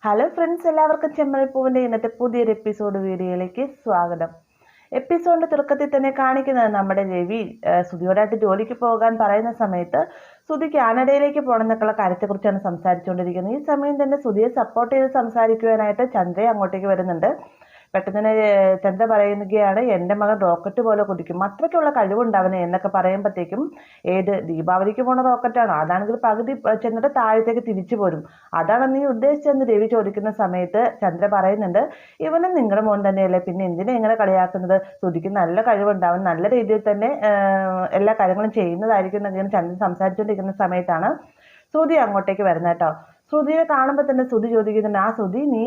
Hello friends, എല്ലാവർക്കും ചെമ്മരിപ്പൂവിൻ്റെ ഇന്നത്തെ പുതിയൊരു എപ്പിസോഡ് വീഡിയോയിലേക്ക് സ്വാഗതം. എപ്പിസോഡിൻ്റെ തുടക്കത്തിൽ തന്നെ കാണിക്കുന്നത് നമ്മുടെ രവി സുധിയോടായിട്ട് ജോലിക്ക് പോകാൻ പറയുന്ന സമയത്ത് സുധി കാനഡയിലേക്ക് പോകണമെന്നൊക്കെയുള്ള കാര്യത്തെക്കുറിച്ചാണ് സംസാരിച്ചുകൊണ്ടിരിക്കുന്നത്. ഈ സമയം തന്നെ സുധിയെ സപ്പോർട്ട് ചെയ്ത് സംസാരിക്കുവാനായിട്ട് ചന്ദ്ര അങ്ങോട്ടേക്ക് വരുന്നുണ്ട്. പെട്ടെന്ന് തന്നെ ചന്ദ്ര പറയുകയാണ്, എൻ്റെ മകൻ റോക്കറ്റ് പോലെ കുതിക്കും, അത്രയ്ക്കുള്ള കഴിവുണ്ട് അവന് എന്നൊക്കെ പറയുമ്പോഴത്തേക്കും, ഏത് ദീപാവലിക്ക് പോണ റോക്കറ്റാണോ? അതാണെങ്കിൽ പകുതി ചെന്നിട്ട് താഴത്തേക്ക് തിരിച്ചു പോരും. അതാണ് നീ ഉദ്ദേശിച്ചെന്ന് രവി ചോദിക്കുന്ന സമയത്ത് ചന്ദ്ര പറയുന്നുണ്ട്, ഇവനും നിങ്ങളുടെ മോൻ തന്നെയല്ലേ, പിന്നെ എന്തിനാ ഇങ്ങനെ കളിയാക്കുന്നത്? സുധിക്ക് നല്ല കഴിവുണ്ട്, അവൻ നല്ല രീതിയിൽ തന്നെ എല്ലാ കാര്യങ്ങളും ചെയ്യുന്നതായിരിക്കും എന്നൊക്കെ ചന്ദ്രൻ സംസാരിച്ചുകൊണ്ടിരിക്കുന്ന സമയത്താണ് ശ്രുതി അങ്ങോട്ടേക്ക് വരുന്നത് കേട്ടോ. ശ്രുതിയെ കാണുമ്പോൾ തന്നെ ശ്രുതി ചോദിക്കുന്നുണ്ട്, ആ ശ്രുതി നീ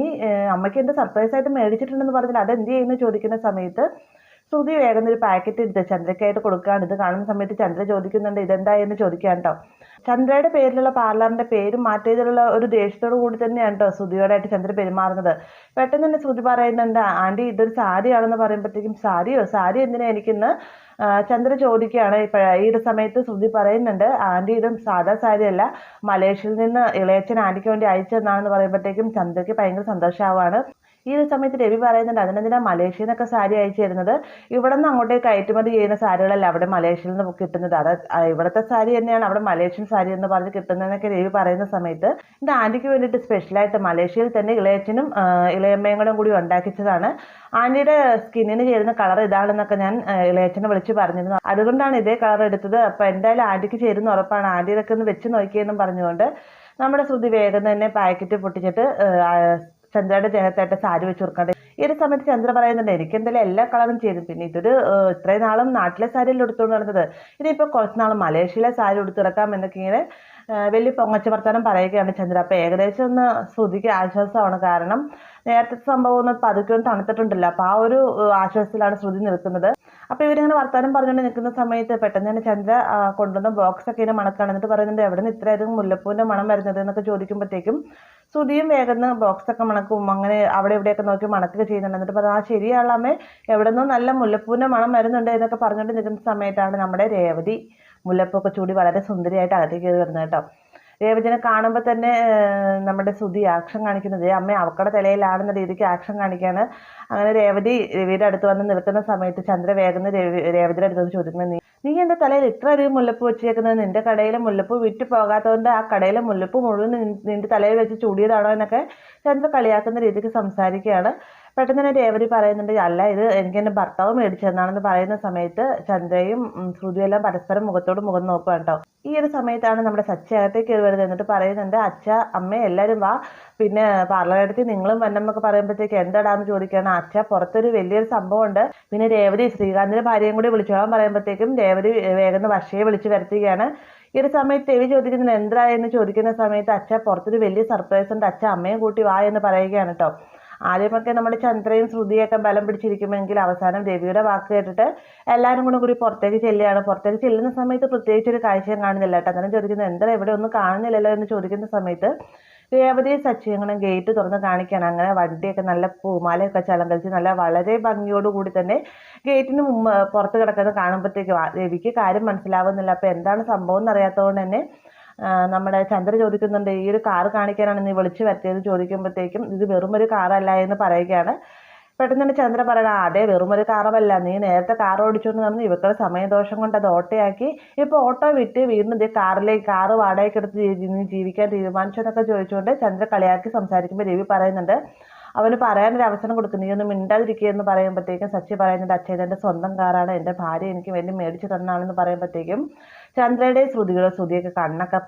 അമ്മയ്ക്ക് എൻ്റെ സർപ്രൈസ് ആയിട്ട് മേടിച്ചിട്ടുണ്ടെന്ന് പറഞ്ഞില്ല, അത് എന്ത് ചെയ്യുന്നു ചോദിക്കുന്ന സമയത്ത് ശ്രുതി വേഗം ഒരു പാക്കറ്റ് എടുത്ത് ചന്ദ്രയ്ക്കായിട്ട് കൊടുക്കുകയാണ്. ഇത് കാണുന്ന സമയത്ത് ചന്ദ്ര ചോദിക്കുന്നുണ്ട്, ഇതെന്താ എന്ന് ചോദിക്കാൻ കേട്ടോ. ചന്ദ്രയുടെ പേരിലുള്ള പാർലറിന്റെ പേര് മാറ്റിയതിലുള്ള ഒരു ദേഷ്യത്തോടു കൂടി തന്നെയാണ് കേട്ടോ ശ്രുതിയോടായിട്ട് ചന്ദ്ര പെരുമാറുന്നത്. പെട്ടെന്ന് തന്നെ ശ്രുതി പറയുന്നുണ്ട്, ആൻറ്റി ഇതൊരു സാരിയാണെന്ന് പറയുമ്പോഴത്തേക്കും, സാരി എന്തിനാ എനിക്കിന്ന് ചന്ദ്ര ചോദിക്കുകയാണ്. ഈ ഒരു സമയത്ത് ശ്രുതി പറയുന്നുണ്ട്, ആൻറ്റി ഇതും സാധാ സാരിയല്ല, മലേഷ്യയിൽ നിന്ന് ഇളയച്ചൻ ആൻറ്റിക്ക് വേണ്ടി അയച്ചതെന്നാണെന്ന് പറയുമ്പോഴത്തേക്കും ചന്ദ്രയ്ക്ക് ഭയങ്കര സന്തോഷമാവാണ്. ഈ ഒരു സമയത്ത് രവി പറയുന്നുണ്ട്, അതിനെന്തിനാ മലേഷ്യയിൽ നിന്നൊക്കെ സാരി അയച്ചു തരുന്നത്? ഇവിടെ നിന്ന് അങ്ങോട്ടേക്ക് കയറ്റുമതി ചെയ്യുന്ന സാരികളല്ല അവിടെ മലേഷ്യയിൽ നിന്ന് കിട്ടുന്നത്, അത് ഇവിടുത്തെ സാരി തന്നെയാണ് അവിടെ മലേഷ്യൻ സാരി എന്ന് പറഞ്ഞ് കിട്ടുന്നതെന്നൊക്കെ രവി പറയുന്ന സമയത്ത്, ഇത് ആൻറ്റിക്ക് വേണ്ടിയിട്ട് സ്പെഷ്യലായിട്ട് മലേഷ്യയിൽ തന്നെ ഇളയച്ചനും ഇളയമ്മയും കൂടെ കൂടി ഉണ്ടാക്കിച്ചതാണ്, ആൻറ്റിയുടെ സ്കിന്നിന് ചേരുന്ന കളർ ഇതാണെന്നൊക്കെ ഞാൻ ഇളയച്ചനെ വിളിച്ച് പറഞ്ഞിരുന്നു, അതുകൊണ്ടാണ് ഇതേ കളർ എടുത്തത്, അപ്പോൾ എന്തായാലും ആൻറ്റിക്ക് ചേരുന്ന ഉറപ്പാണ്, ആൻറ്റി ഇതൊക്കെ ഒന്ന് വെച്ച് നോക്കിയെന്നും പറഞ്ഞുകൊണ്ട് നമ്മുടെ ശ്രുതി വേഗം തന്നെ പാക്കറ്റ് പൊട്ടിച്ചിട്ട് ചന്ദ്രയുടെ ദേഹത്തായിട്ട് സാരി വെച്ച് കൊടുക്കാണ്ട്. ഈ ഒരു സമയത്ത് ചന്ദ്ര പറയുന്നുണ്ട്, എനിക്ക് എന്തായാലും എല്ലാ കളറും ചേരും, പിന്നെ ഇതൊരു ഇത്രയും നാളും നാട്ടിലെ സാരിയിൽ എടുത്തുകൊണ്ട് നടന്നത്, ഇനിയിപ്പോൾ കുറച്ച് നാൾ മലേഷ്യയിലെ സാരി എടുത്തിറക്കാം എന്നൊക്കെ ഇങ്ങനെ വലിയ പൊങ്ങച്ച വർത്താനം പറയുകയാണ് ചന്ദ്ര. അപ്പോൾ ഏകദേശം ഒന്ന് ശ്രുതിക്ക് ആശ്വാസമാണ്, കാരണം നേരത്തെ സംഭവം ഒന്ന് പതുക്കെ ഒന്ന് തണുത്തിട്ടുണ്ടല്ലോ, അപ്പോൾ ആ ഒരു ആശ്വാസത്തിലാണ് ശ്രുതി നിൽക്കുന്നത്. അപ്പോൾ ഇവരിങ്ങനെ വർത്താനം പറഞ്ഞുകൊണ്ട് നിൽക്കുന്ന സമയത്ത് പെട്ടെന്ന് തന്നെ ചന്ദ്ര കൊണ്ടുവന്ന ബോക്സ് ഒക്കെ ഇങ്ങനെ മണക്കാണ്. എന്നിട്ട് പറയുന്നുണ്ട്, എവിടെ നിന്ന് ഇത്രയധികം മുല്ലപ്പൂവിൻ്റെ മണം വരുന്നത് എന്നൊക്കെ ചോദിക്കുമ്പോഴത്തേക്കും ശ്രുതിയും വേഗം ബോക്സൊക്കെ മണക്കും, അങ്ങനെ അവിടെ ഇവിടെയൊക്കെ നോക്കി മണക്കുക ചെയ്യുന്നുണ്ട്. എന്നിട്ട് പറഞ്ഞു, ആ ശരിയാളാമേ, എവിടെ നിന്നും നല്ല മുല്ലപ്പൂവിൻ്റെ മണം വരുന്നുണ്ട് എന്നൊക്കെ പറഞ്ഞുകൊണ്ട് നിൽക്കുന്ന സമയത്താണ് നമ്മുടെ രേവതി മുല്ലപ്പൊക്കെ ചൂടി വളരെ സുന്ദരിയായിട്ട് അകത്തേക്ക് കയറി വരുന്നത് കേട്ടോ. രേവതിനെ കാണുമ്പോൾ തന്നെ നമ്മുടെ ശ്രുതി ആക്ഷൻ കാണിക്കുന്നത്, അമ്മ അവക്കടെ തലയിലാണെന്ന രീതിക്ക് ആക്ഷൻ കാണിക്കുകയാണ്. അങ്ങനെ രവിയുടെ അടുത്ത് വന്ന് നിൽക്കുന്ന സമയത്ത് ചന്ദ്ര വേഗം രേവതിയുടെ അടുത്ത് ചോദിക്കുന്നത്, നീ എൻ്റെ തലയിൽ ഇത്രയധികം മുല്ലപ്പൂ വെച്ചേക്കുന്നത്, നിന്റെ കടയിലെ മുല്ലപ്പൂ വിറ്റ് പോകാത്തതുകൊണ്ട് ആ കടയിലെ മുല്ലപ്പൂ മുഴുവൻ നിന്റെ തലയിൽ വെച്ച് ചൂടിയതാണോ എന്നൊക്കെ ചന്ദ്ര കളിയാക്കുന്ന രീതിക്ക് സംസാരിക്കുകയാണ്. പെട്ടെന്ന് തന്നെ രേവതി പറയുന്നുണ്ട്, അല്ല ഇത് എനിക്ക് എൻ്റെ ഭർത്താവ് മേടിച്ചതെന്നാണെന്ന് പറയുന്ന സമയത്ത് ചന്ദ്രയും ശ്രുതിയെല്ലാം പരസ്പരം മുഖത്തോട് മുഖം നോക്കുക കേട്ടോ. ഈ ഒരു സമയത്താണ് നമ്മുടെ സച്ചി അകത്തേക്ക് കയറി വരുന്നത്. എന്നിട്ട് പറയുന്നുണ്ട്, അച്ഛ അമ്മ എല്ലാവരും വാ, പിന്നെ പാർലറെടുത്ത് നിങ്ങളും വന്നമ്മൊക്കെ പറയുമ്പോഴത്തേക്ക് എന്താടാന്ന് ചോദിക്കുകയാണ്. അച്ഛ പുറത്തൊരു വലിയൊരു സംഭവമുണ്ട്, പിന്നെ രേവതി ശ്രീകാന്തിന്റെ ഭാര്യയും കൂടി വിളിച്ചോളാൻ പറയുമ്പോഴത്തേക്കും രേവതി വേഗം വർഷയെ വിളിച്ച് വരുത്തുകയാണ്. ഈ ഒരു സമയത്ത് രവി ചോദിക്കുന്നത് എന്താ എന്ന് ചോദിക്കുന്ന സമയത്ത്, അച്ഛ പുറത്തൊരു വലിയ സർപ്രൈസ് ഉണ്ട്, അച്ഛ അമ്മയും കൂട്ടി വാ എന്ന് പറയുകയാണ് കേട്ടോ. ആദ്യമൊക്കെ നമ്മുടെ ചന്ദ്രയും ശ്രുതിയൊക്കെ ബലം പിടിച്ചിരിക്കുമെങ്കിൽ അവസാനം രവിയുടെ വാക്ക് കേട്ടിട്ട് എല്ലാവരും കൂടി പുറത്തേക്ക് ചെല്ലുകയാണ്. പുറത്തേക്ക് ചെല്ലുന്ന സമയത്ത് പ്രത്യേകിച്ച് ഒരു കാഴ്ചയും കാണുന്നില്ല കേട്ടോ. അങ്ങനെ ചോദിക്കുന്നത്, എന്താ ഇവിടെ ഒന്നും കാണുന്നില്ലല്ലോ എന്ന് ചോദിക്കുന്ന സമയത്ത് രേവതി സച്ചിയങ്ങളും ഗേറ്റ് തുറന്ന് കാണിക്കുകയാണ്. അങ്ങനെ വണ്ടിയൊക്കെ നല്ല പൂമാലയൊക്കെ ചലങ്കരിച്ച് നല്ല വളരെ ഭംഗിയോടുകൂടി തന്നെ ഗേറ്റിന് പുറത്ത് കിടക്കുന്നത് കാണുമ്പോഴത്തേക്കും രവിക്ക് കാര്യം മനസ്സിലാവുന്നില്ല. അപ്പോൾ എന്താണ് സംഭവം എന്നറിയാത്തതുകൊണ്ട് തന്നെ നമ്മുടെ ചന്ദ്ര ചോദിക്കുന്നുണ്ട്, ഈ ഒരു കാറ് കാണിക്കാനാണ് നീ വിളിച്ചു വരുത്തിയത് ചോദിക്കുമ്പോഴത്തേക്കും, ഇത് വെറുമൊരു കാറല്ല എന്ന് പറയുകയാണ്. പെട്ടെന്ന് തന്നെ ചന്ദ്ര പറയണം, അതെ വെറുമൊരു കാറല്ല, നീ നേരത്തെ കാർ ഓടിച്ചുകൊണ്ട് നടന്ന് ഇവക്കളുടെ സമയദോഷം കൊണ്ട് അത് ഓട്ടോയാക്കി, ഇപ്പോൾ ഓട്ടോ വിറ്റ് വീണ്ടും ഇതേ കാറ് വാടകയ്ക്ക് എടുത്ത് നീ ജീവിക്കാൻ തീരുമാനിച്ചെന്നൊക്കെ ചോദിച്ചുകൊണ്ട് ചന്ദ്ര കളിയാക്കി സംസാരിക്കുമ്പോൾ രവി പറയുന്നുണ്ട്, അവന് പറയാനൊരു അവസരം കൊടുക്കും, നീ ഒന്നും മിണ്ടാതിരിക്കുക എന്ന് പറയുമ്പോഴത്തേക്കും സച്ചി പറയുന്നുണ്ട്, അച്ഛൻ ഇതെൻ്റെ സ്വന്തം കാറാണ്, എൻ്റെ ഭാര്യ എനിക്ക് വേണ്ടി മേടിച്ചു തന്നാണെന്ന് പറയുമ്പോഴത്തേക്കും ചന്ദ്രയുടെ ശ്രുതിയൊക്കെ കണ്ണൊക്കെ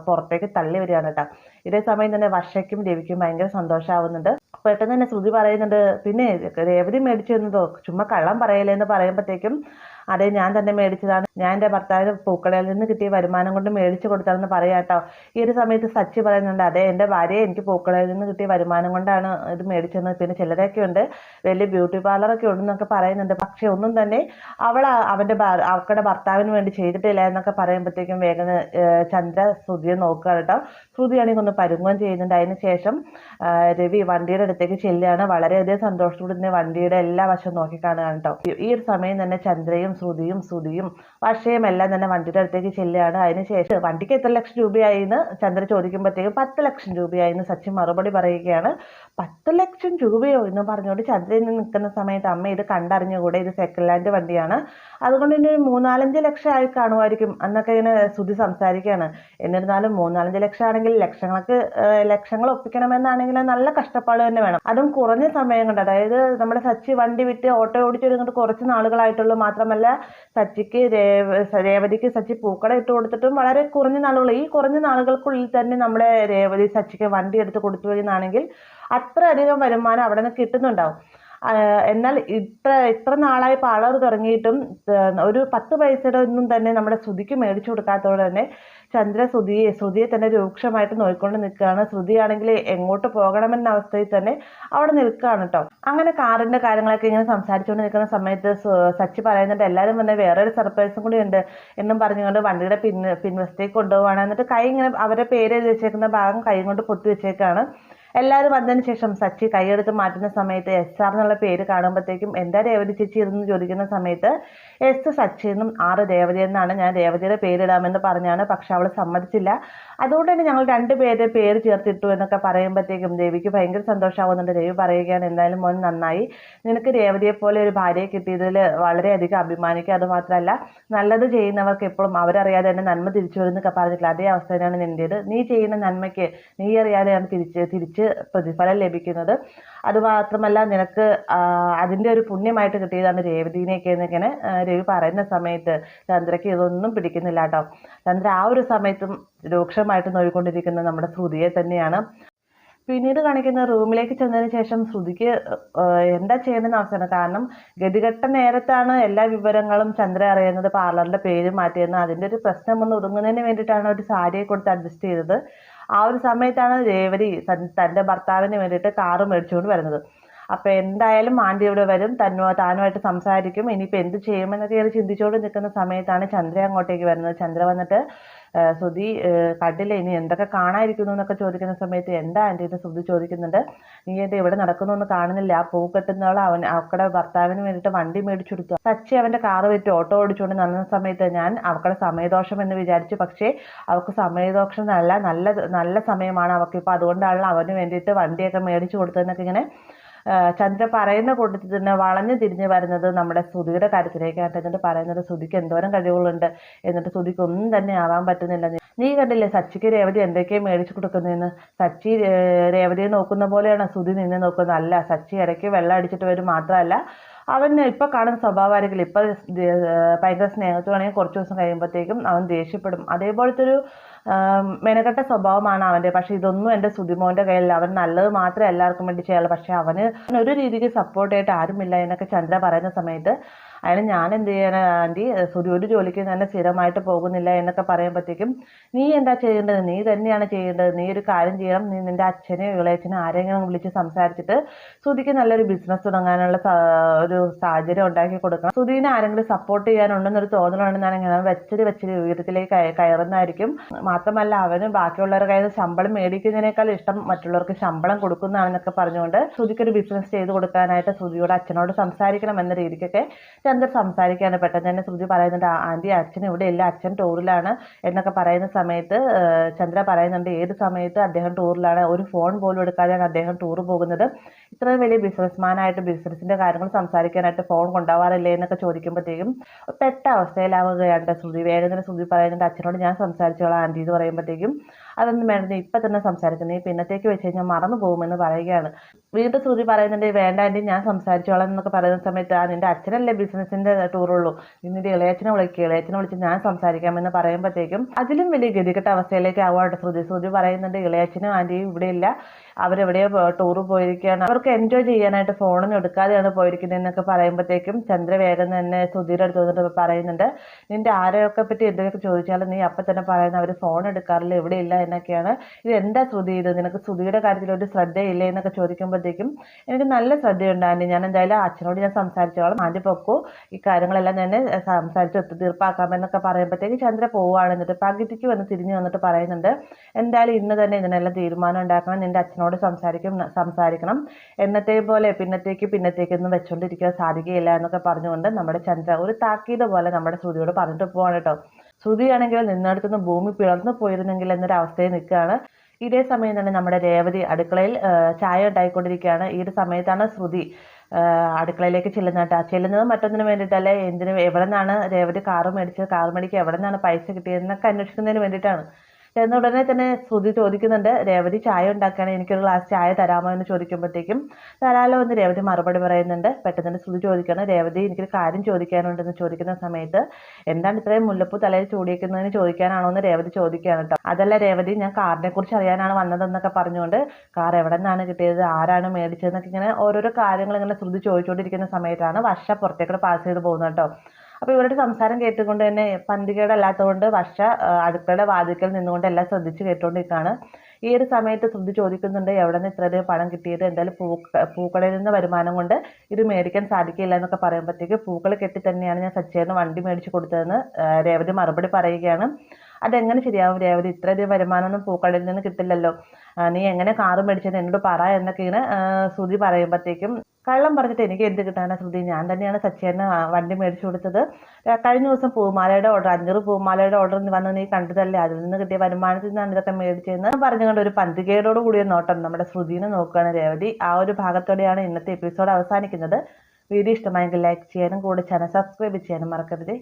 പുറത്തേക്ക് തള്ളി വരികയാണ് കേട്ടോ. ഇതേ സമയം തന്നെ വർഷയ്ക്കും രവിക്കും ഭയങ്കര സന്തോഷമാവുന്നുണ്ട്. പെട്ടെന്ന് തന്നെ ശ്രുതി പറയുന്നുണ്ട്, പിന്നെ രേവതി മേടിച്ചു തന്നതോ, ചുമ്മാ കള്ളം പറയല്ലേ എന്ന് പറയുമ്പോഴത്തേക്കും, അതെ ഞാൻ തന്നെ മേടിച്ചതാണ്, ഞാൻ എൻ്റെ ഭർത്താവിന് പൂക്കടയിൽ നിന്ന് കിട്ടിയ വരുമാനം കൊണ്ട് മേടിച്ചു കൊടുത്തതെന്ന് പറയാം കേട്ടോ. ഈ ഒരു സമയത്ത് സച്ചി പറയുന്നുണ്ട്, അതെ എൻ്റെ ഭാര്യയെ എനിക്ക് പൂക്കടയിൽ നിന്ന് കിട്ടിയ വരുമാനം കൊണ്ടാണ് ഇത് മേടിച്ചത്, പിന്നെ ചിലരൊക്കെ ഉണ്ട് വലിയ ബ്യൂട്ടി പാർലറൊക്കെ ഉണ്ടെന്നൊക്കെ പറയുന്നുണ്ട്, പക്ഷെ ഒന്നും തന്നെ അവളുടെ ഭർത്താവിന് വേണ്ടി ചെയ്തിട്ടില്ല എന്നൊക്കെ പറയുമ്പോഴത്തേക്കും വേഗം ചന്ദ്ര ശ്രുതിയെ നോക്കുകയാണ് കേട്ടോ. ശ്രുതിയാണെങ്കിൽ ഒന്ന് പരുങ്ങുകയും ചെയ്യുന്നുണ്ട്. അതിന് ശേഷം രവി വണ്ടിയുടെ അടുത്തേക്ക് ചെല്ലുകയാണ്. വളരെയധികം സന്തോഷത്തോടെ തന്നെ വണ്ടിയുടെ എല്ലാ വശവും നോക്കി കാണുകയാണ് കേട്ടോ. ഈ ഒരു സമയം തന്നെ ചന്ദ്രയും ശ്രുതിയും വർഷയും എല്ലാം തന്നെ വണ്ടിയുടെ അടുത്തേക്ക് ചെല്ലുകയാണ്. അതിനുശേഷം വണ്ടിക്ക് എത്ര ലക്ഷം രൂപയായി എന്ന് ചന്ദ്ര ചോദിക്കുമ്പോഴത്തേക്കും 10 ലക്ഷം രൂപയായി എന്ന് സച്ചിൻ മറുപടി പറയുകയാണ്. 10 ലക്ഷം രൂപയോ എന്ന് പറഞ്ഞുകൊണ്ട് ചന്ദ്രയിൽ നിൽക്കുന്ന സമയത്ത് അമ്മ ഇത് കണ്ടറിഞ്ഞുകൂടെ, ഇത് സെക്കൻഡ് ഹാൻഡ് വണ്ടിയാണ്, അതുകൊണ്ട് ഇനി ഒരു 3-4 ലക്ഷം ആയി കാണുമായിരിക്കും എന്നൊക്കെ ഇങ്ങനെ ശ്രുതി സംസാരിക്കുകയാണ്. എന്നിരുന്നാലും 3-4 ലക്ഷം ആണെങ്കിൽ ലക്ഷങ്ങൾ ഒപ്പിക്കണമെന്നാണെങ്കിൽ നല്ല കഷ്ടപ്പാട് തന്നെ വേണം. അതും കുറഞ്ഞ സമയം കൊണ്ട്. അതായത് നമ്മുടെ സച്ചി വണ്ടി വിറ്റ് ഓട്ടോ ഓടിച്ചിരുന്നിട്ട് കുറച്ച് നാളുകളായിട്ടുള്ളൂ. മാത്രമല്ല രേവതിക്ക് സച്ചി പൂക്കട ഇട്ട് കൊടുത്തിട്ടും വളരെ കുറഞ്ഞ നാളുകൾ. ഈ കുറഞ്ഞ നാളുകൾക്കുള്ളിൽ തന്നെ നമ്മുടെ രേവതി സച്ചിക്ക് വണ്ടി എടുത്ത് കൊടുത്തു എന്നാണെങ്കിൽ അത്രയധികം വരുമാനം അവിടെ നിന്ന് കിട്ടുന്നുണ്ടാവും. എന്നാൽ ഇത്ര നാളായി പാർലർ തുടങ്ങിയിട്ടും ഒരു 10 പൈസയുടെ ഒന്നും തന്നെ നമ്മുടെ ശ്രുതിക്ക് മേടിച്ചു കൊടുക്കാത്തതുകൊണ്ട് തന്നെ ചന്ദ്ര ശ്രുതിയെ തന്നെ രൂക്ഷമായിട്ട് നോക്കിക്കൊണ്ട് നിൽക്കുകയാണ്. ശ്രുതിയാണെങ്കിൽ എങ്ങോട്ട് പോകണമെന്ന അവസ്ഥയിൽ തന്നെ അവിടെ നിൽക്കുകയാണ് കേട്ടോ. അങ്ങനെ കാറിന്റെ കാര്യങ്ങളൊക്കെ ഇങ്ങനെ സംസാരിച്ചുകൊണ്ട് നിൽക്കുന്ന സമയത്ത് സച്ചി പറയുന്നുണ്ട്, എല്ലാവരും വന്ന് വേറൊരു സർപ്രൈസും കൂടി ഉണ്ട് എന്നും പറഞ്ഞുകൊണ്ട് വണ്ടിയുടെ പിൻവശത്തേക്ക് കൊണ്ടുപോവാണ്. എന്നിട്ട് കൈ ഇങ്ങനെ അവരെ പേര് എഴുതി വെച്ചേക്കുന്ന ഭാഗം കൈ കൊണ്ട് പൊത്തി വെച്ചേക്കാണ്. എല്ലാവരും വന്നതിന് ശേഷം സച്ചി കൈയെടുത്ത് മാറ്റുന്ന സമയത്ത് SR എന്നുള്ള പേര് കാണുമ്പോഴത്തേക്കും എന്താ രേവതി ചേച്ചി ഇതെന്ന് ചോദിക്കുന്ന സമയത്ത് S സച്ചി എന്നും R രേവതി എന്നാണ്, ഞാൻ രേവതിയുടെ പേരിടാമെന്ന് പറഞ്ഞാണ്. പക്ഷെ അവൾ സമ്മതിച്ചില്ല. അതുകൊണ്ട് തന്നെ ഞങ്ങൾ 2 പേരുടെ പേര് ചേർത്തിട്ടു എന്നൊക്കെ പറയുമ്പോഴത്തേക്കും രവിക്ക് ഭയങ്കര സന്തോഷമാവുന്നുണ്ട്. രവി പറയുകയാണ്, എന്തായാലും മോൻ നന്നായി, നിനക്ക് രേവതിയെ പോലെ ഒരു ഭാര്യയെ കിട്ടിയതിൽ വളരെയധികം അഭിമാനിക്കുക. അതുമാത്രമല്ല നല്ലത് ചെയ്യുന്നവർക്ക് എപ്പോഴും അവരറിയാതെ തന്നെ നന്മ തിരിച്ചു വരുന്നൊക്കെ പറഞ്ഞിട്ടില്ല, അതേ അവസ്ഥ തന്നെയാണ് നിൻ്റേത്. നീ ചെയ്യുന്ന നന്മയ്ക്ക് നീ അറിയാതെയാണ് തിരിച്ച് പ്രതിഫലം ലഭിക്കുന്നത്. അതുമാത്രമല്ല നിനക്ക് അതിൻ്റെ ഒരു പുണ്യമായിട്ട് കിട്ടിയതാണ് രേവതിനെയൊക്കെ എന്നിങ്ങനെ രവി പറയുന്ന സമയത്ത് ചന്ദ്രയ്ക്ക് ഇതൊന്നും പിടിക്കുന്നില്ല കേട്ടോ. ചന്ദ്ര ആ ഒരു സമയത്തും രൂക്ഷമായിട്ട് നോക്കിക്കൊണ്ടിരിക്കുന്നത് നമ്മുടെ ശ്രുതിയെ തന്നെയാണ്. പിന്നീട് കാണിക്കുന്ന റൂമിലേക്ക് ചെന്നതിന് ശേഷം ശ്രുതിക്ക് എന്താ ചെയ്യേണ്ടെന്ന് അവസ്ഥയാണ്. കാരണം ഗതികെട്ട നേരത്താണ് എല്ലാ വിവരങ്ങളും ചന്ദ്ര അറിയുന്നത്, പാർലറിൻ്റെ പേര് മാറ്റിയെന്ന്. അതിൻ്റെ ഒരു പ്രശ്നം ഒന്ന് ഒതുങ്ങുന്നതിന് വേണ്ടിയിട്ടാണ് ഒരു സാരിയെ കൊടുത്ത് അഡ്ജസ്റ്റ് ചെയ്തത്. ആ ഒരു സമയത്താണ് രേവതി തൻ്റെ ഭർത്താവിന് വേണ്ടിയിട്ട് കാറ് മേടിച്ചുകൊണ്ട് വരുന്നത്. അപ്പോൾ എന്തായാലും ആൻറ്റി ഇവിടെ വരും, താനുമായിട്ട് സംസാരിക്കും, ഇനിയിപ്പോൾ എന്ത് ചെയ്യുമെന്നൊക്കെ ഇങ്ങനെ ചിന്തിച്ചുകൊണ്ട് നിൽക്കുന്ന സമയത്താണ് ചന്ദ്ര അങ്ങോട്ടേക്ക് വരുന്നത്. ചന്ദ്ര വന്നിട്ട് ശ്രുതി കണ്ടില്ല, ഇനി എന്തൊക്കെ കാണാതിരിക്കുന്നു എന്നൊക്കെ ചോദിക്കുന്ന സമയത്ത് എന്താ ആൻറ്റി എന്ന് ശ്രുതി ചോദിക്കുന്നുണ്ട്. നീ എന്താ ഇവിടെ നടക്കുന്നൊന്നും കാണുന്നില്ല, ആ പൂ കെട്ടുന്നവൾ അവക്കടെ ഭർത്താവിന് വേണ്ടിയിട്ട് വണ്ടി മേടിച്ചു കൊടുത്തു. സച്ചി അവൻ്റെ കാറ് വിറ്റ് ഓട്ടോ ഓടിച്ചുകൊണ്ട് നടന്ന സമയത്ത് ഞാൻ അവക്കടെ സമയദോഷം എന്ന് വിചാരിച്ചു. പക്ഷേ അവൾക്ക് സമയദോഷം നല്ല സമയമാണ് അവൾക്കിപ്പോൾ, അതുകൊണ്ടാണ് അവന് വേണ്ടിയിട്ട് വണ്ടിയൊക്കെ മേടിച്ചു കൊടുത്തതെന്നൊക്കെ ഇങ്ങനെ ചന്ദ്ര പറയുന്ന കൂട്ടത്തിൽ തന്നെ വളഞ്ഞു തിരിഞ്ഞ് വരുന്നത് നമ്മുടെ ശ്രുതിയുടെ കാര്യത്തിലേക്കാണ്. എന്നിട്ട് പറയുന്നത് ശ്രുതിക്ക് എന്തോരം കഴിവുകളുണ്ട്, എന്നിട്ട് ശ്രുതിക്ക് ഒന്നും തന്നെ ആവാൻ പറ്റുന്നില്ല. നീ കണ്ടില്ലേ സച്ചിക്ക് രേവതി എന്തൊക്കെയാണ് മേടിച്ചു കൊടുക്കുന്നതെന്ന്. സച്ചി രേവതിയെ നോക്കുന്ന പോലെയാണ് ശ്രുതി നിന്നെ നോക്കുന്നത്. അല്ല, സച്ചി ഇടയ്ക്ക് വെള്ളം അടിച്ചിട്ട് വരും. മാത്രമല്ല അവന് ഇപ്പം കാണുന്ന സ്വഭാവമായിരിക്കില്ല. ഇപ്പം ഭയങ്കര സ്നേഹത്തോടെയാണെങ്കിൽ കുറച്ച് ദിവസം കഴിയുമ്പോഴത്തേക്കും അവൻ ദേഷ്യപ്പെടും. അതേപോലത്തെ ഒരു മെനക്കെട്ട സ്വഭാവമാണ് അവൻ്റെ. പക്ഷെ ഇതൊന്നും എൻ്റെ സുതിമോൻ്റെ കയ്യിൽ. അവൻ നല്ലത് മാത്രമേ എല്ലാവർക്കും വേണ്ടി ചെയ്യാറുള്ളൂ. പക്ഷെ അവന് ഒരു രീതിക്ക് സപ്പോർട്ടായിട്ട് ആരുമില്ല എന്നൊക്കെ ചന്ദ്ര പറയുന്ന സമയത്ത് അതിന് ഞാൻ എന്ത് ചെയ്യാനാ ആൻറ്റി, ശ്രുതി ഒരു ജോലിക്ക് തന്നെ സ്ഥിരമായിട്ട് പോകുന്നില്ല എന്നൊക്കെ പറയുമ്പോഴത്തേക്കും നീ എന്താ ചെയ്യേണ്ടത്, നീ തന്നെയാണ് ചെയ്യേണ്ടത്. നീ ഒരു കാര്യം ചെയ്യണം, നീ നിൻ്റെ അച്ഛനെയോ ഇളയച്ഛനെയോ ആരെങ്കിലും വിളിച്ച് സംസാരിച്ചിട്ട് ശ്രുതിക്ക് നല്ലൊരു ബിസിനസ് തുടങ്ങാനുള്ള ഒരു സാഹചര്യം ഉണ്ടാക്കി കൊടുക്കണം. ശ്രുതിനെ ആരെങ്കിലും സപ്പോർട്ട് ചെയ്യാനുണ്ടെന്നൊരു തോന്നലുണ്ടെന്നാണെങ്കിൽ അവൻ വെച്ചൊരു ഉയരത്തിലേക്ക് കയറുന്നതായിരിക്കും. മാത്രമല്ല അവന് ബാക്കിയുള്ളവരുടെ കയ്യിൽ നിന്ന് ശമ്പളം മേടിക്കുന്നതിനേക്കാൾ ഇഷ്ടം മറ്റുള്ളവർക്ക് ശമ്പളം കൊടുക്കുന്നതാണെന്നൊക്കെ പറഞ്ഞുകൊണ്ട് ശ്രുതിക്കൊരു ബിസിനസ് ചെയ്ത് കൊടുക്കാനായിട്ട് ശ്രുതിയോട് അച്ഛനോട് സംസാരിക്കണം എന്ന രീതിക്കൊക്കെ ചന്ദ്ര സംസാരിക്കുകയാണ്. പെട്ടെന്ന് തന്നെ ശ്രുതി പറയുന്നുണ്ട്, ആൻറ്റി അച്ഛൻ ഇവിടെ ഇല്ല, അച്ഛൻ ടൂറിലാണ് എന്നൊക്കെ പറയുന്ന സമയത്ത് ചന്ദ്ര പറയുന്നുണ്ട്, ഏത് സമയത്ത് അദ്ദേഹം ടൂറിലാണ്, ഒരു ഫോൺ പോലും എടുക്കാതെയാണ് അദ്ദേഹം ടൂർ പോകുന്നത്. ഇത്രയും വലിയ ബിസിനസ്മാനായിട്ട് ബിസിനസിൻ്റെ കാര്യങ്ങൾ സംസാരിക്കാനായിട്ട് ഫോൺ കൊണ്ടുപോകാറില്ലേ എന്നൊക്കെ ചോദിക്കുമ്പോഴത്തേക്കും പെട്ട അവസ്ഥയിലാവുകയാണ് ശ്രുതി. വേഗം തന്നെ ശ്രുതി പറയുന്നുണ്ട്, അച്ഛനോട് ഞാൻ സംസാരിച്ചോളാം ആൻറ്റി എന്ന് പറയുമ്പോഴത്തേക്കും അതൊന്നും വേണ്ട, ഇപ്പം തന്നെ സംസാരിക്കുന്നത്, ഈ പിന്നത്തേക്ക് വെച്ച് കഴിഞ്ഞാൽ മറന്നു പോകുമെന്ന് പറയുകയാണ്. വീണ്ടും ശ്രുതി പറയുന്നുണ്ട്, വേണ്ട ആൻറ്റി ഞാൻ സംസാരിച്ചോളാം എന്നൊക്കെ പറയുന്ന സമയത്ത് നിൻ്റെ അച്ഛനല്ലേ ബിസിനസ്സിൻ്റെ ടൂറുള്ളൂ, നിൻ്റെ ഇളയച്ചനെ വിളിച്ച് ഞാൻ സംസാരിക്കാമെന്ന് പറയുമ്പോഴത്തേക്കും അതിലും വലിയ ഗതികെട്ട അവസ്ഥയിലേക്ക് ആവുകയാണ് ശ്രുതി പറയുന്നുണ്ട്, ഇളയച്ചനും ആൻറ്റിയും ഇവിടെ ഇല്ല, അവരെവിടെയോ ടൂറ് പോയിരിക്കുകയാണ്, അവർക്ക് എൻജോയ് ചെയ്യാനായിട്ട് ഫോണൊന്നും എടുക്കാതെയാണ് പോയിരിക്കുന്നത് എന്നൊക്കെ പറയുമ്പോഴത്തേക്കും ചന്ദ്ര വേഗം തന്നെ ശ്രുതിയുടെ അടുത്ത് വന്നിട്ട് പറയുന്നുണ്ട്, നിൻ്റെ ആരെയൊക്കെ പറ്റി എന്തൊക്കെ ചോദിച്ചാലും നീ അപ്പം തന്നെ പറയുന്ന അവർ ഫോൺ എടുക്കാറില്ല, ഇവിടെ ഇല്ല എന്നൊക്കെയാണ്. ഇത് എന്താ ശ്രുതി, ഇത് നിനക്ക് ശ്രുതിയുടെ കാര്യത്തിൽ ഒരു ശ്രദ്ധയില്ലേ എന്നൊക്കെ ചോദിക്കുമ്പോഴത്തേക്കും എനിക്ക് നല്ല ശ്രദ്ധയുണ്ട് ആൻറ്റി, ഞാൻ എന്തായാലും അച്ഛനോട് ഞാൻ സംസാരിച്ചോളാം, ആൻറ്റി പൊക്കോ, ഈ കാര്യങ്ങളെല്ലാം ഞാൻ സംസാരിച്ച് ഒത്തുതീർപ്പാക്കാമെന്നൊക്കെ പറയുമ്പോഴത്തേക്ക് ചന്ദ്ര പോവുകയാണ്. എന്നിട്ട് പകുതിക്ക് വന്ന് തിരിഞ്ഞു വന്നിട്ട് പറയുന്നുണ്ട്, എന്തായാലും ഇന്ന് തന്നെ ഇതിനെല്ലാം തീരുമാനം ഉണ്ടാക്കണം, നിന്റെ അച്ഛനോട് സംസാരിക്കണം, എന്നത്തെ പോലെ പിന്നത്തേക്കൊന്നും വെച്ചോണ്ടിരിക്കാൻ സാധിക്കുകയില്ല എന്നൊക്കെ പറഞ്ഞുകൊണ്ട് നമ്മുടെ ചന്ദ്ര ഒരു താക്കീത് പോലെ നമ്മുടെ ശ്രുതിയോട് പറഞ്ഞിട്ട് പോവാണ് കേട്ടോ. ശ്രുതിയാണെങ്കിൽ നിന്നടുത്തുനിന്ന് ഭൂമി പിളർന്നു പോയിരുന്നെങ്കിൽ എന്നൊരു അവസ്ഥയിൽ നിൽക്കുകയാണ്. ഇതേ സമയം തന്നെ നമ്മുടെ രേവതി അടുക്കളയിൽ ചായ ഉണ്ടായിക്കൊണ്ടിരിക്കുകയാണ്. ഈ ഒരു സമയത്താണ് ശ്രുതി അടുക്കളയിലേക്ക് ചെല്ലുന്നത് മറ്റൊന്നിനു വേണ്ടിയിട്ടല്ലേ, എവിടെ നിന്നാണ് രേവതി കാറ് മേടിക്കുക, എവിടെ നിന്നാണ് പൈസ കിട്ടിയതെന്നൊക്കെ അന്വേഷിക്കുന്നതിന് വേണ്ടിയിട്ടാണ്. ചെന്ന ഉടനെ തന്നെ ശ്രുതി ചോദിക്കുന്നുണ്ട്, രേവതി ചായ ഉണ്ടാക്കുകയാണ്, എനിക്കൊരു ഗ്ലാസ് ചായ തരാമോ എന്ന് ചോദിക്കുമ്പോഴത്തേക്കും തരാലോ എന്ന് രേവതി മറുപടി പറയുന്നുണ്ട്. പെട്ടെന്ന് തന്നെ ശ്രുതി ചോദിക്കുകയാണ്, രേവതി എനിക്കൊരു കാര്യം ചോദിക്കാനുണ്ടെന്ന് ചോദിക്കുന്ന സമയത്ത് എന്താണ് ഇത്രയും മുല്ലപ്പൂ തലയിൽ ചൂടിക്കുന്നതിന് ചോദിക്കാനാണോ എന്ന് രേവതി ചോദിക്കുകയാണ് കേട്ടോ. അതല്ല രേവതി, ഞാൻ കാറിനെ കുറിച്ച് അറിയാനാണ് വന്നതെന്നൊക്കെ പറഞ്ഞുകൊണ്ട് കാർ എവിടെ നിന്നാണ് കിട്ടിയത്, ആരാണ് മേടിച്ചതെന്നൊക്കെ ഇങ്ങനെ ഓരോരോ കാര്യങ്ങൾ ഇങ്ങനെ ശ്രുതി ചോദിച്ചുകൊണ്ടിരിക്കുന്ന സമയത്താണ് വർഷ പുറത്തേക്കൂടെ പാസ് ചെയ്ത് പോകുന്നത് കേട്ടോ. അപ്പോൾ ഇവരുടെ സംസാരം കേട്ടുകൊണ്ട് തന്നെ പന്തികേടല്ലാത്തതുകൊണ്ട് വർഷ അടുക്കളയുടെ വാതിൽക്കൽ നിന്നുകൊണ്ട് എല്ലാം ശ്രദ്ധിച്ച് കേട്ടുകൊണ്ടിരിക്കുകയാണ്. ഈ ഒരു സമയത്ത് ശ്രുതി ചോദിക്കുന്നുണ്ട്, എവിടെ നിന്ന് ഇത്രയധികം പണം കിട്ടിയത്, എന്തായാലും പൂക്കടയിൽ നിന്ന് വരുമാനം കൊണ്ട് ഇത് മേടിക്കാൻ സാധിക്കില്ല എന്നൊക്കെ പറയുമ്പോഴത്തേക്ക് പൂക്കൾ കെട്ടി തന്നെയാണ് ഞാൻ സച്ചേറിന് വണ്ടി മേടിച്ച് കൊടുത്തതെന്ന് രേവതി മറുപടി പറയുകയാണ്. അതെങ്ങനെ ശരിയാവും രേവതി, ഇത്രയധികം വരുമാനമൊന്നും പൂക്കടയിൽ നിന്ന് കിട്ടില്ലല്ലോ, നീ എങ്ങനെ കാറ് മേടിച്ചത് എന്നോട് പറ എന്നൊക്കെ ഇങ്ങനെ ശ്രുതി പറയുമ്പോഴത്തേക്കും കള്ളം പറഞ്ഞിട്ട് എനിക്ക് എന്ത് കിട്ടാനാ ശ്രുതി, ഞാൻ തന്നെയാണ് സച്ചേറിന് വണ്ടി മേടിച്ചു കൊടുത്തത്, കഴിഞ്ഞ ദിവസം പൂമാലയുടെ ഓർഡർ 500 പൂമാലയുടെ ഓർഡർ വന്ന് നീ കണ്ടതല്ലേ, അതിൽ നിന്ന് കിട്ടിയ വരുമാനത്തിൽ നിന്നാണ് ഇതൊക്കെ മേടിച്ചതെന്ന് പറഞ്ഞുകൊണ്ട് ഒരു പന്തികേടോട് കൂടിയ നോട്ടം നമ്മുടെ ശ്രുതിനെ നോക്കുകയാണ് രേവതി. ആ ഒരു ഭാഗത്തോടെയാണ് ഇന്നത്തെ എപ്പിസോഡ് അവസാനിക്കുന്നത്. വീഡിയോ ഇഷ്ടമായെങ്കിൽ ലൈക്ക് ചെയ്യാനും കൂടെ ചാനൽ സബ്സ്ക്രൈബ് ചെയ്യാനും മറക്കരുത്.